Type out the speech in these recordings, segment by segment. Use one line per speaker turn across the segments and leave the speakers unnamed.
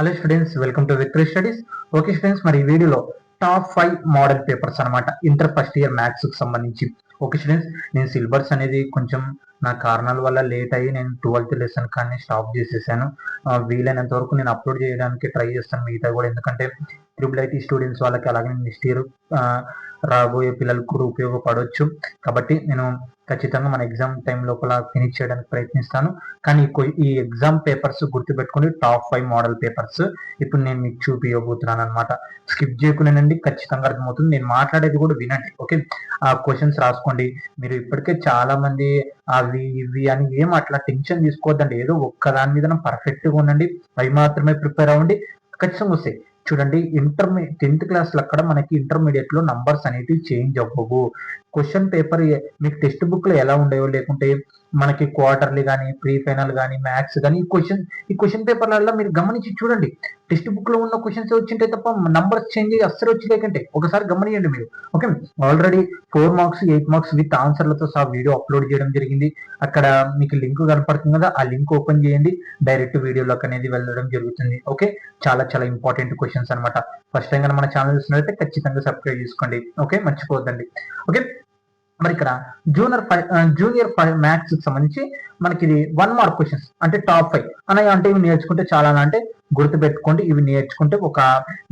Hello students, welcome to victory studies. Okay students, మరి ఈ వీడియోలో టాప్ 5 మోడల్ పేపర్స్ అనమాట ఇంటర్ ఫస్ట్ ఇయర్ మ్యాథ్స్ కి సంబంధించి. ఓకే స్టూడెంట్స్, నేను సిలబస్ అనేది కొంచెం నా కారణాల వల్ల లేట్ అయ్యి నేను 12th లెసన్ కానీ స్టాప్ చేసేసాను. వీలైనంత వరకు నేను అప్లోడ్ చేయడానికి ట్రై చేస్తాను మిగతా కూడా, ఎందుకంటే ట్రిపుల్ ఐటీ స్టూడెంట్స్ వాళ్ళకి అలాగే నెక్స్ట్ ఇయర్ రాబోయే పిల్లలకు కూడా ఉపయోగపడవచ్చు. కాబట్టి నేను ఖచ్చితంగా మన ఎగ్జామ్ టైం లోపల ఫినిష్ చేయడానికి ప్రయత్నిస్తాను. కానీ ఈ ఎగ్జామ్ పేపర్స్ గుర్తుపెట్టుకుని టాప్ 5 మోడల్ పేపర్స్ ఇప్పుడు నేను మీకు చూపించబోతున్నాను అనమాట. స్కిప్ చేయకుండానండి, ఖచ్చితంగా అర్థమవుతుంది. నేను మాట్లాడేది కూడా వినండి. ఓకే, ఆ క్వశ్చన్స్ రాసుకోండి. మీరు ఇప్పటికే చాలా మంది అవి ఇవి అని ఏం అట్లా టెన్షన్ తీసుకోవద్దండి. ఏదో ఒక్క దాని మీద పర్ఫెక్ట్గా ఉండండి, అవి మాత్రమే ప్రిపేర్ అవ్వండి, ఖచ్చితంగా వస్తాయి. చూడండి, 10th క్లాస్లో అక్కడ మనకి ఇంటర్మీడియట్ లో నంబర్స్ అనేవి చేంజ్ అవ్వవు. క్వశ్చన్ పేపర్ మీకు టెక్స్ట్ బుక్ లో ఎలా ఉండేవో, లేకుంటే మనకి క్వార్టర్లీ కానీ ప్రీ ఫైనల్ కానీ మ్యాథ్స్ కానీ ఈ క్వశ్చన్ పేపర్లలో మీరు గమనించి చూడండి. టెక్స్ట్ బుక్ లో ఉన్న క్వశ్చన్స్ వచ్చింటే తప్ప నంబర్స్ చేంజ్ అస్సలు వచ్చి లేకంటే ఒకసారి గమనియండి మీరు. Okay, already 4 marks 8 marks with ఆన్సర్లతో సహా వీడియో అప్లోడ్ చేయడం జరిగింది. అక్కడ మీకు లింక్ కనపడుతుంది కదా, ఆ లింక్ ఓపెన్ చేయండి, డైరెక్ట్ వీడియోలోకి అనేది వెళ్ళడం జరుగుతుంది. ఓకే, చాలా చాలా ఇంపార్టెంట్ క్వశ్చన్స్ అనమాట. ఫస్ట్ టైం మన ఛానల్ చూసినట్లయితే ఖచ్చితంగా సబ్స్క్రైబ్ చేసుకోండి. ఓకే, మర్చిపోవద్దండి. ఓకే, మరి ఇక్కడ జూనియర్ మ్యాథ్స్ కి సంబంధించి మనకి ఇది 1 మార్క్ క్వశ్చన్స్ అంటే టాప్ 5 అని అంటే ఇవి నేర్చుకుంటే చాలా అంటే గుర్తు పెట్టుకోండి. ఇవి నేర్చుకుంటే ఒక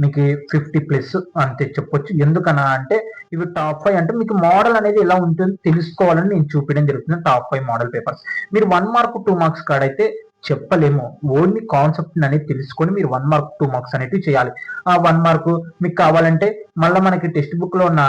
మీకు 50+ అంతే చెప్పొచ్చు. ఎందుకన్నా అంటే ఇవి టాప్ 5 అంటే మీకు మోడల్ అనేది ఎలా ఉంటుందో తెలుసుకోవాలని నేను చూపించడం జరుగుతుంది. టాప్ 5 మోడల్ పేపర్స్ మీరు 1 మార్క్ 2 మార్క్స్ కాడైతే చెప్పలేము. ఓన్లీ కాన్సెప్ట్ అనేది తెలుసుకొని మీరు 1 మార్క్ 2 మార్క్స్ అనేవి చేయాలి. ఆ 1 మార్క్ మీకు కావాలంటే మళ్ళీ మనకి టెక్స్ట్ బుక్ లో ఉన్న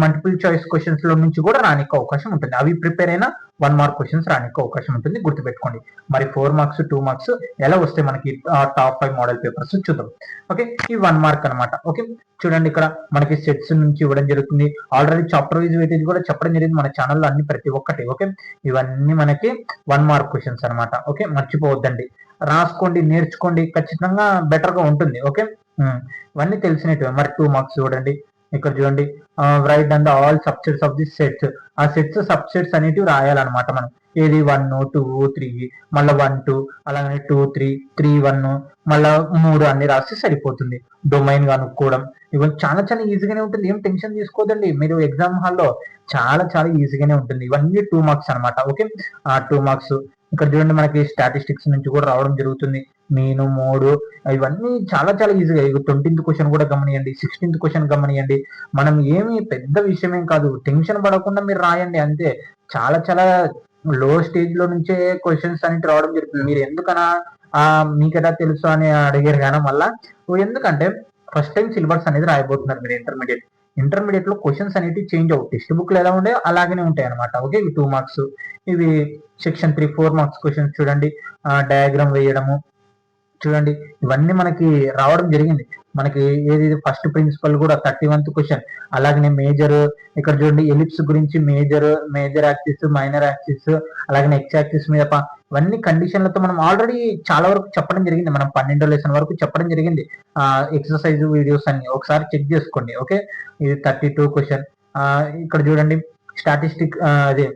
మల్టిపుల్ చాయిస్ క్వశ్చన్స్ లో నుంచి కూడా రానికి అవకాశం ఉంటుంది. అవి ప్రిపేర్ అయినా 1 మార్క్ క్వశ్చన్స్ రానికి అవకాశం ఉంటుంది, గుర్తుపెట్టుకోండి. మరి 4 మార్క్స్ 2 మార్క్స్ ఎలా వస్తాయి మనకి టాప్ 5 మోడల్ పేపర్స్ చూద్దాం. ఓకే, ఈ 1 మార్క్ అనమాట. ఓకే, చూడండి, ఇక్కడ మనకి సెట్స్ నుంచి ఇవ్వడం జరుగుతుంది. ఆల్రెడీ చాప్టర్ వైజ్ వెయిటేజ్ కూడా చెప్పడం జరిగింది మన ఛానల్లో అన్ని ప్రతి ఒక్కటి. ఓకే, ఇవన్నీ మనకి 1 మార్క్ క్వశ్చన్స్ అనమాట. ఓకే, మర్చిపోవద్దండి, రాసుకోండి, నేర్చుకోండి, ఖచ్చితంగా బెటర్ గా ఉంటుంది. ఓకే, ఇవన్నీ తెలిసినట్టు. మరి 2 మార్క్స్ చూడండి, ఇక్కడ చూడండి, right and all subsets of the sets. ఆ సెట్స్ సబ్సెట్స్ అనేటివి రాయాలన్నమాట మనం. ఏది 1 2 3 మళ్ళీ 1 2 అలాగే 2 3 3 1 మళ్ళా 3 అన్ని రాస్తే సరిపోతుంది. డొమైన్ కనుక్కోవడం ఇవన్నీ చాలా చాలా ఈజీగానే ఉంటుంది. ఏం టెన్షన్ తీసుకోదండి, మీరు ఎగ్జామ్ హాల్లో చాలా చాలా ఈజీగానే ఉంటుంది. ఇవన్నీ 2 మార్క్స్ అనమాట. Okay, 2 marks. ఇక్కడ చూడండి, మనకి స్టాటిస్టిక్స్ నుంచి కూడా రావడం జరుగుతుంది. మీను మోడ్ ఇవన్నీ చాలా చాలా ఈజీగా. 20th క్వశ్చన్ కూడా గమనియండి, 16th క్వశ్చన్ గమనియండి. మనం ఏమి పెద్ద విషయం ఏం కాదు, టెన్షన్ పడకుండా మీరు రాయండి అంతే. చాలా చాలా లో స్టేజ్ లో నుంచే క్వశ్చన్స్ అనేవి రావడం జరుగుతుంది. మీరు ఎందుకనా మీకెలా తెలుసు అని అడిగారు కానీ మళ్ళా ఎందుకంటే ఫస్ట్ టైం సిలబస్ అనేది రాయబోతున్నారు మీరు. ఇంటర్మీడియట్ లో క్వశ్చన్స్ అనేవి చేంజ్ అవ్వు, టెక్స్ట్ బుక్ లో ఎలా ఉండే అలాగనే ఉంటాయి అనమాట. ఓకే, ఇవి 2 మార్క్స్. ఇవి సెక్షన్ 3 4 మార్క్స్ క్వశ్చన్స్ చూడండి. డయాగ్రామ్ వేయడము చూడండి, ఇవన్నీ మనకి రావడం జరిగింది. మనకి ఏది ఫస్ట్ ప్రిన్సిపల్ కూడా 31th క్వశ్చన్. అలాగనే మేజర్, ఇక్కడ చూడండి ఎలిప్స్ గురించి మేజర్ యాక్సిస్, మైనర్ యాక్సిస్, అలాగే ఎక్స్ యాక్సిస్ మీద ఇవన్నీ కండిషన్లతో మనం ఆల్రెడీ చాలా వరకు చెప్పడం జరిగింది. మనం 12వ లెసన్ వరకు చెప్పడం జరిగింది. ఎక్సర్సైజ్ వీడియోస్ అన్ని ఒకసారి చెక్ చేసుకోండి. ఓకే, ఇది 32 క్వశ్చన్. ఇక్కడ చూడండి స్టాటిస్టిక్, అదే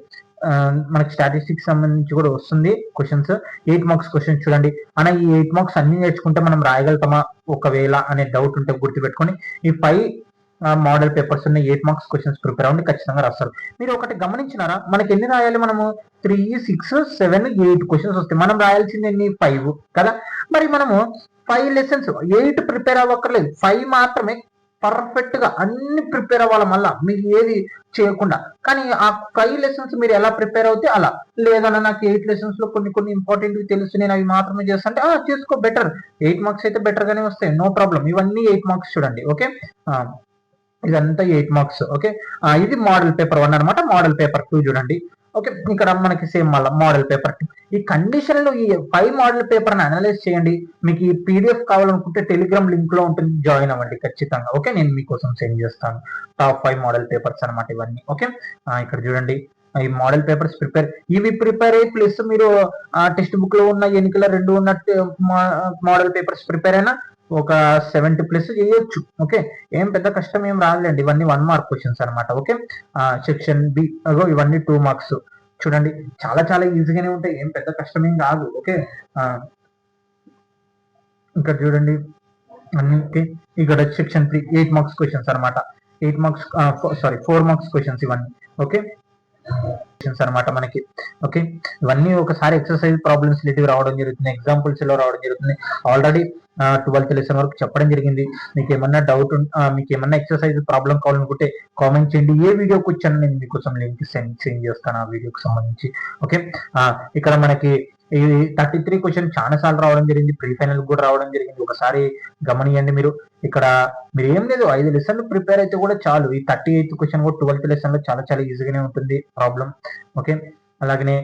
మనకి స్టాటిస్టిక్స్ సంబంధించి కూడా వస్తుంది క్వశ్చన్స్. 8 మార్క్స్ క్వశ్చన్స్ చూడండి. అన్న ఈ 8 మార్క్స్ అన్ని నేర్చుకుంటే మనం రాయగలుగుతామా ఒకవేళ అనే డౌట్ ఉంటే గుర్తుపెట్టుకొని ఈ 5 మోడల్ పేపర్స్ ఉన్న 8 మార్క్స్ క్వశ్చన్స్ ప్రిపేర్ అవ్వండి, ఖచ్చితంగా రాస్తారు. మీరు ఒకటి గమనించినారా, మనకి ఎన్ని రాయాలి మనము? 3 6 7 8 క్వశ్చన్స్ వస్తాయి. మనం రాయాల్సింది ఎన్ని? 5 కదా. మరి మనము 5 లెసన్స్ 8 ప్రిపేర్ అవ్వక్కర్లేదు, 5 మాత్రమే పర్ఫెక్ట్ గా అన్ని ప్రిపేర్ అవ్వాలి, మళ్ళా మీకు ఏది చేయకుండా. కానీ ఆ 5 లెసన్స్ మీరు ఎలా ప్రిపేర్ అవుతే అలా. లేదన్నా నాకు 8 లెసన్స్ లో కొన్ని ఇంపార్టెంట్ తెలుసు, నేను అవి మాత్రమే చేస్తుంటే చేసుకో, బెటర్. 8 మార్క్స్ అయితే బెటర్ గానే వస్తాయి, నో ప్రాబ్లం. ఇవన్నీ 8 మార్క్స్ చూడండి. ఓకే, ఇదంతా 8 మార్క్స్. ఓకే, ఇది మోడల్ పేపర్ 1 అనమాట. మోడల్ పేపర్ 2 చూడండి. ఓకే, ఇక్కడ మనకి సేమ్ మళ్ళీ మోడల్ పేపర్ 2. ఈ కండిషన్ లో ఈ 5 మోడల్ పేపర్ ని అనలైజ్ చేయండి. మీకు ఈ పీడిఎఫ్ కావాలనుకుంటే టెలిగ్రామ్ లింక్ లో ఉంటుంది, జాయిన్ అవ్వండి ఖచ్చితంగా. ఓకే, నేను మీకోసం సెండ్ చేస్తాను టాప్ 5 మోడల్ పేపర్స్ అనమాట ఇవన్నీ. ఓకే, ఇక్కడ చూడండి, ఈ మోడల్ పేపర్స్ ఇవి ప్రిపేర్ అయ్యి ప్లస్ మీరు టెక్స్ట్ బుక్ లో ఉన్న ఎన్నికల 2 ఉన్నట్టు మోడల్ పేపర్స్ ప్రిపేర్ అయినా ఒక 70+ చేయొచ్చు. ఓకే, ఏం పెద్ద కష్టం ఏం రాదులేండి. ఇవన్నీ 1 మార్క్ క్వశ్చన్స్ అనమాట. ఓకే, సెక్షన్ బి ఇవన్నీ 2 మార్క్స్ చూడండి. చాలా చాలా ఈజీగానే ఉంటాయి, ఏం పెద్ద కష్టం ఏం కాదు. ఓకే, ఇక్కడ చూడండి అన్నింటి ఇక్కడ సెక్షన్ 3 8 మార్క్స్ క్వశ్చన్స్ అనమాట. 8 మార్క్స్ 4 మార్క్స్ క్వశ్చన్స్ ఇవన్నీ. ఓకే అనమాట మనకి. ఓకే, ఇవన్నీ ఒకసారి ఎక్సర్సైజ్ ప్రాబ్లమ్స్ రిలేటివ్ రావడం జరుగుతుంది, ఎగ్జాంపుల్స్ లో రావడం జరుగుతుంది. ఆల్రెడీ 12th లెసన్ వరకు చెప్పడం జరిగింది. మీకు ఏమన్నా డౌట్, మీకు ఏమన్నా ఎక్సర్సైజ్ ప్రాబ్లం కావాలనుకుంటే కామెంట్ చేయండి. ఏ వీడియోకి వచ్చాను నేను మీకోసం లింక్ సెండ్ చేస్తాను ఆ వీడియోకి సంబంధించి. ఓకే, ఇక్కడ మనకి ఈ 33 క్వశ్చన్ చాలా సార్లు రావడం జరిగింది, ప్రీ ఫైనల్ కూడా రావడం జరిగింది. ఒకసారి గమనియండి మీరు. ఇక్కడ మీరు ఏం లేదు, 5 లెసన్లు ప్రిపేర్ అయితే కూడా చాలు. ఈ 38th క్వశ్చన్ కూడా 12th లెసన్ లో చాలా చాలా ఈజీగానే ఉంటుంది ప్రాబ్లం. ఓకే, అలాగనే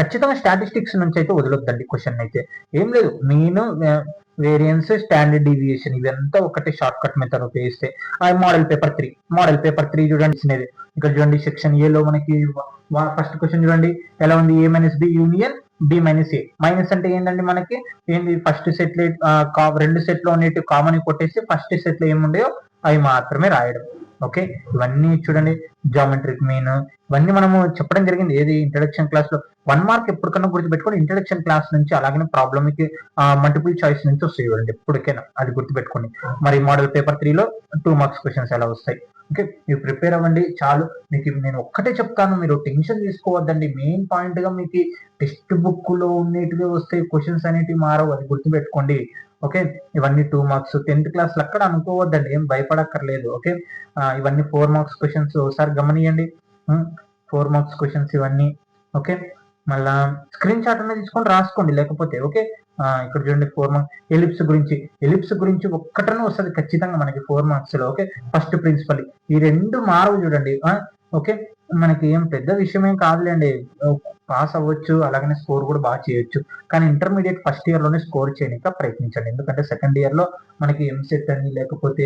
ఖచ్చితంగా స్టాటిస్టిక్స్ నుంచి అయితే వదలొద్దండి క్వశ్చన్ అయితే. ఏం లేదు, మీన్, వేరియన్స్, స్టాండర్డ్ డీవియేషన్ ఇవంతా ఒకటే షార్ట్ కట్ మెథడ్ ఉపయోగిస్తే. మోడల్ పేపర్ 3 చూడండి. ఇక్కడ చూడండి సెక్షన్ ఏ లో మనకి ఫస్ట్ క్వశ్చన్ చూడండి ఎలా ఉంది. A - B union B - A. Minus అంటే ఏంటండి మనకి, ఏంది ఫస్ట్ సెట్ లో 2 సెట్ లో ఉన్నట్టు కామన్ కొట్టేసి ఫస్ట్ సెట్ లో ఏముండేయో అవి మాత్రమే రాయడం. ఓకే, ఇవన్నీ చూడండి. జామెట్రిక్ మీన్ ఇవన్నీ మనము చెప్పడం జరిగింది. ఏది ఇంట్రడక్షన్ క్లాస్ లో 1 మార్క్ ఎప్పటికన్నా గుర్తుపెట్టుకోండి. ఇంట్రడక్షన్ క్లాస్ నుంచి అలాగే ప్రాబ్లమ్ కి మల్టిపుల్ చాయిస్ నుంచి వస్తాయి చూడండి, ఎప్పటికైనా అది గుర్తుపెట్టుకోండి. మరి మోడల్ పేపర్ 3 లో 2 మార్క్స్ క్వశ్చన్స్ ఎలా వస్తాయి. ఓకే, మీరు ప్రిపేర్ అవ్వండి చాలు. మీకు నేను ఒక్కటే చెప్తాను, మీరు టెన్షన్ తీసుకోవద్దండి. మెయిన్ పాయింట్ గా మీకు టెక్స్ట్ బుక్ లో ఉన్నట్టుగా వస్తే క్వశ్చన్స్ అనేటివి మారవు, అది గుర్తుపెట్టుకోండి. ఓకే, ఇవన్నీ 2 మార్క్స్ 10th క్లాస్ లో అక్కడ అనుకోవద్దండి, ఏం భయపడక్కర్లేదు. ఓకే, ఇవన్నీ 4 మార్క్స్ క్వశ్చన్స్ ఒకసారి గమనియండి. 4 మార్క్స్ క్వశ్చన్స్ ఇవన్నీ. ఓకే, మళ్ళా స్క్రీన్ షాట్ అనేది తీసుకొని రాసుకోండి లేకపోతే. ఓకే, ఇక్కడ చూడండి 4 మార్క్స్ ఎలిప్స్ గురించి ఒక్కటనే వస్తుంది ఖచ్చితంగా మనకి 4 మార్క్స్ లో. ఓకే, ఫస్ట్ ప్రిన్సిపల్ ఈ 2 మారవు చూడండి. ఓకే, మనకి ఏం పెద్ద విషయమేం కాదులేండి, పాస్ అవ్వచ్చు, అలాగనే స్కోర్ కూడా బాగా చేయొచ్చు. కానీ ఇంటర్మీడియట్ ఫస్ట్ ఇయర్ లోనే స్కోర్ చేయడానికి ప్రయత్నించండి. ఎందుకంటే సెకండ్ ఇయర్ లో మనకి ఎంసెట్ అని లేకపోతే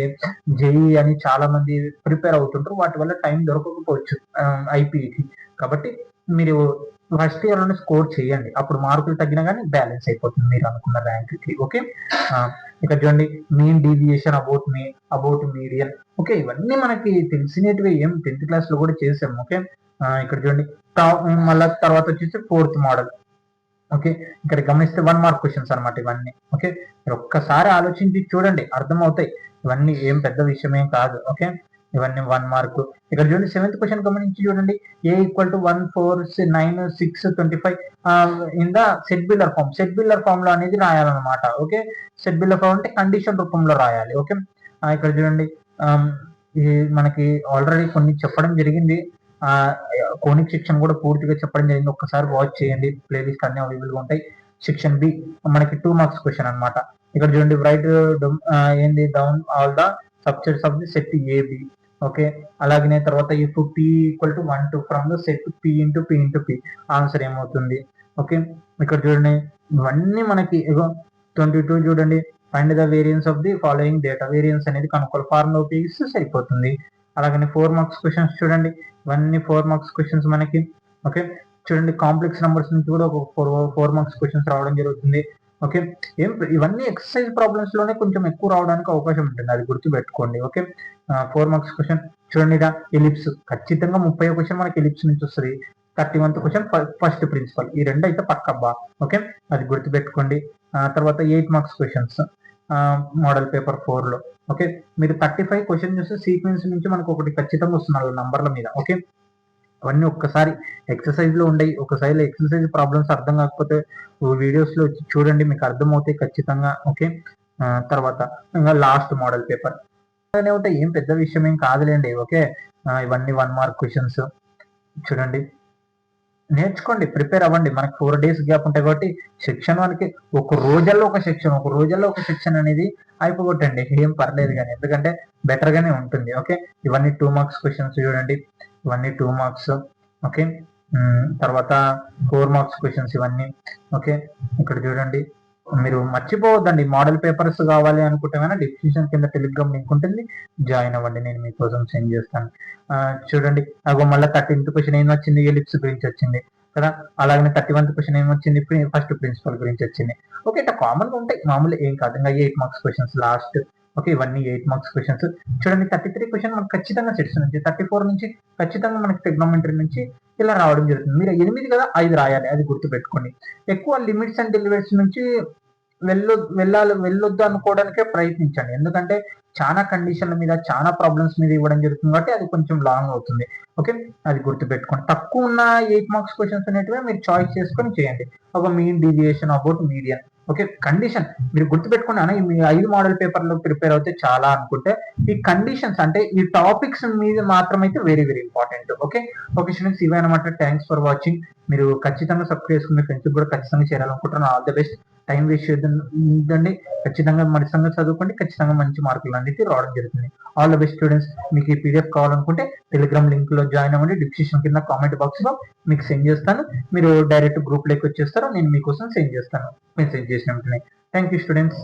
జేఈ అని చాలా మంది ప్రిపేర్ అవుతుంటారు, వాటి వల్ల టైం దొరకకపోవచ్చు ఐపీఈకి. కాబట్టి మీరు ఫస్ట్ ఇయర్ లోనే స్కోర్ చేయండి, అప్పుడు మార్కులు తగ్గినా కానీ బ్యాలెన్స్ అయిపోతుంది మీరు అనుకున్న ర్యాంక్ కి. ఓకే, ఇక్కడ చూడండి mean deviation, about median. Okay, ఇవన్నీ మనకి తెలిసినవి, ఏం 10th క్లాస్ లో కూడా చేసాం. ఓకే, ఇక్కడ చూడండి మళ్ళా తర్వాత వచ్చేసి 4th మోడల్. ఓకే, ఇక్కడ గమనిస్తే 1 మార్క్ క్వశ్చన్స్ అనమాట ఇవన్నీ. ఓకే, మీరు ఒక్కసారి ఆలోచించి చూడండి, అర్థమవుతాయి. ఇవన్నీ ఏం పెద్ద విషయం ఏం కాదు. ఓకే, ఇవన్నీ 1 మార్క్. ఇక్కడ చూడండి 7th క్వశ్చన్ గమనించి చూడండి. A = 1 4 9 6 25 in the set builder form లో అనేది రాయాలన్నమాట. ఓకే, సెట్ బిల్లర్ ఫామ్ అంటే కండిషన్ రూపంలో రాయాలి. ఓకే, ఇక్కడ చూడండి మనకి ఆల్రెడీ కొన్ని చెప్పడం జరిగింది. కోనిక్ సెక్షన్ కూడా పూర్తిగా చెప్పడం జరిగింది, ఒక్కసారి వాచ్ చేయండి, ప్లేలిస్ట్ అన్ని అవైలబుల్ గా ఉంటాయి. సెక్షన్ బి మనకి 2 మార్క్స్ క్వశ్చన్ అనమాట. ఇక్కడ చూడండి రైట్ ఏంది down all the subsets of the set AB. Okay, అలాగనే తర్వాత if p = 1 2 from the set p into p answer ఏమవుతుంది. ఓకే, ఇక్కడ చూడండి ఇవన్నీ మనకి 22 చూడండి. Find the variance of the following data. Variance అనేది కనుక్కోవాలి, ఫార్ములా ఉపయోగిస్తే సరిపోతుంది. అలాగనే 4 మార్క్స్ క్వశ్చన్స్ చూడండి, ఇవన్నీ 4 మార్క్స్ క్వశ్చన్స్ మనకి. ఓకే, చూడండి కాంప్లెక్స్ నెంబర్స్ నుంచి కూడా ఒక 4 మార్క్స్ క్వశ్చన్స్ రావడం జరుగుతుంది. ఓకే, ఇవన్నీ ఎక్సర్సైజ్ ప్రాబ్లమ్స్ లోనే కొంచెం ఎక్కువ రావడానికి అవకాశం ఉంటుంది, అది గుర్తు పెట్టుకోండి. ఓకే, 4 మార్క్స్ క్వశ్చన్ చూడండి. ఎలిప్స్ ఖచ్చితంగా 30 క్వశ్చన్ మనకి ఎలిప్స్ నుంచి వస్తుంది. 31th క్వశ్చన్ ఫస్ట్ ప్రిన్సిపల్, ఈ 2 అయితే పక్కబ్బా. ఓకే, అది గుర్తు పెట్టుకోండి. తర్వాత 8 మార్క్స్ క్వశ్చన్స్ మోడల్ పేపర్ 4 లో. ఓకే, మీరు 35 క్వశ్చన్ చూస్తే సీక్వెన్స్ నుంచి మనకు ఒకటి ఖచ్చితంగా వస్తున్నారు నంబర్ల మీద. ఓకే, అవన్నీ ఒక్కసారి ఎక్సర్సైజ్ లో ఉండయి. ఒకసారి ఎక్సర్సైజ్ ప్రాబ్లమ్స్ అర్థం కాకపోతే వీడియోస్ లో చూడండి, మీకు అర్థమవుతాయి ఖచ్చితంగా. ఓకే, తర్వాత ఇంకా లాస్ట్ మోడల్ పేపర్ ఉంటాయి, ఏం పెద్ద విషయం ఏం కాదులేండి. ఓకే, ఇవన్నీ 1 మార్క్ క్వశ్చన్స్ చూడండి. నేర్చుకోండి, ప్రిపేర్ అవ్వండి. మనకి 4 days గ్యాప్ ఉంటాయి కాబట్టి సెక్షన్ 1కి ఒక రోజుల్లో ఒక సెక్షన్ అనేది అయిపోగొట్టండి, ఏం పర్లేదు కానీ, ఎందుకంటే బెటర్ గానే ఉంటుంది. ఓకే, ఇవన్నీ 2 మార్క్స్ క్వశ్చన్స్ చూడండి, ఇవన్నీ 2 మార్క్స్. ఓకే, తర్వాత 4 మార్క్స్ క్వశ్చన్స్ ఇవన్నీ. ఓకే, ఇక్కడ చూడండి మీరు మర్చిపోవద్దండి, మోడల్ పేపర్స్ కావాలి అనుకుంటే డిస్క్రిప్షన్ కింద టెలిగ్రామ్ లింక్ ఉంటుంది, జాయిన్ అవ్వండి, నేను మీకోసం సెండ్ చేస్తాను. చూడండి అగో మళ్ళీ 13th క్వశ్చన్ ఏం వచ్చింది, ఎలిప్స్ గురించి వచ్చింది కదా. అలాగే 31th క్వశ్చన్ ఏమొచ్చింది, ఫస్ట్ ప్రిన్సిపల్ గురించి వచ్చింది. ఓకే, ఇట్లా కామన్ గా ఉంటాయి, మామూలు ఏం కాదు. ఇంకా 8 మార్క్స్ క్వశ్చన్స్ లాస్ట్. ఓకే, ఇవన్నీ 8 మార్క్స్ క్వశ్చన్స్ చూడండి. 33 క్వశ్చన్ మనకు ఖచ్చితంగా సెట్స్ నుంచి, 34 నుంచి ఖచ్చితంగా మనకి ట్రిగ్నోమెట్రీ నుంచి ఇలా రావడం జరుగుతుంది. మీరు 8 కదా 5 రాయాలి, అది గుర్తు పెట్టుకోండి. ఎక్కువ లిమిట్స్ అండ్ డెరివేటివ్స్ నుంచి వెళ్ళొద్దు అనుకోవడానికే ప్రయత్నించండి. ఎందుకంటే చాలా కండిషన్ల మీద చాలా ప్రాబ్లమ్స్ మీద ఇవ్వడం జరుగుతుంది కాబట్టి అది కొంచెం లాంగ్ అవుతుంది. ఓకే, అది గుర్తుపెట్టుకోండి. తక్కువ ఉన్న 8 మార్క్స్ క్వశ్చన్స్ అనేటివి మీరు చాయిస్ చేసుకొని చేయండి. ఒక mean deviation about median. Okay, condition మీరు గుర్తుపెట్టుకోండి అన్న. మీ 5 మోడల్ పేపర్లు ప్రిపేర్ అవుతే చాలా అనుకుంటే ఈ కండిషన్స్ అంటే ఈ టాపిక్స్ మీద మాత్రం అయితే very very important. Okay okay students, ఇవే అనమాట. Thanks for watching. మీరు ఖచ్చితంగా సబ్స్క్రైబ్ చేసుకుని ఫ్రెండ్స్ కూడా ఖచ్చితంగా చేయాలనుకుంటున్నాను. All the best. Time waste చేయదండి. ఖచ్చితంగా మంచిగా చదువుకోండి. ఖచ్చితంగా మంచి మార్కులు అనేది రావడం జరుగుతుంది. All the best students. మీకు ఈ పీడిఎఫ్ కావాలనుకుంటే టెలిగ్రామ్ లింక్ లో జాయిన్ అవ్వండి. డిస్క్రిప్షన్ కింద కామెంట్ బాక్స్ లో మీకు సెండ్ చేస్తాను. మీరు డైరెక్ట్ గ్రూప్ లోకి వచ్చేస్తారు. నేను మీకోసం సెండ్ చేస్తాను మెసేజ్ చేసిన వెంటనే. Thank you students.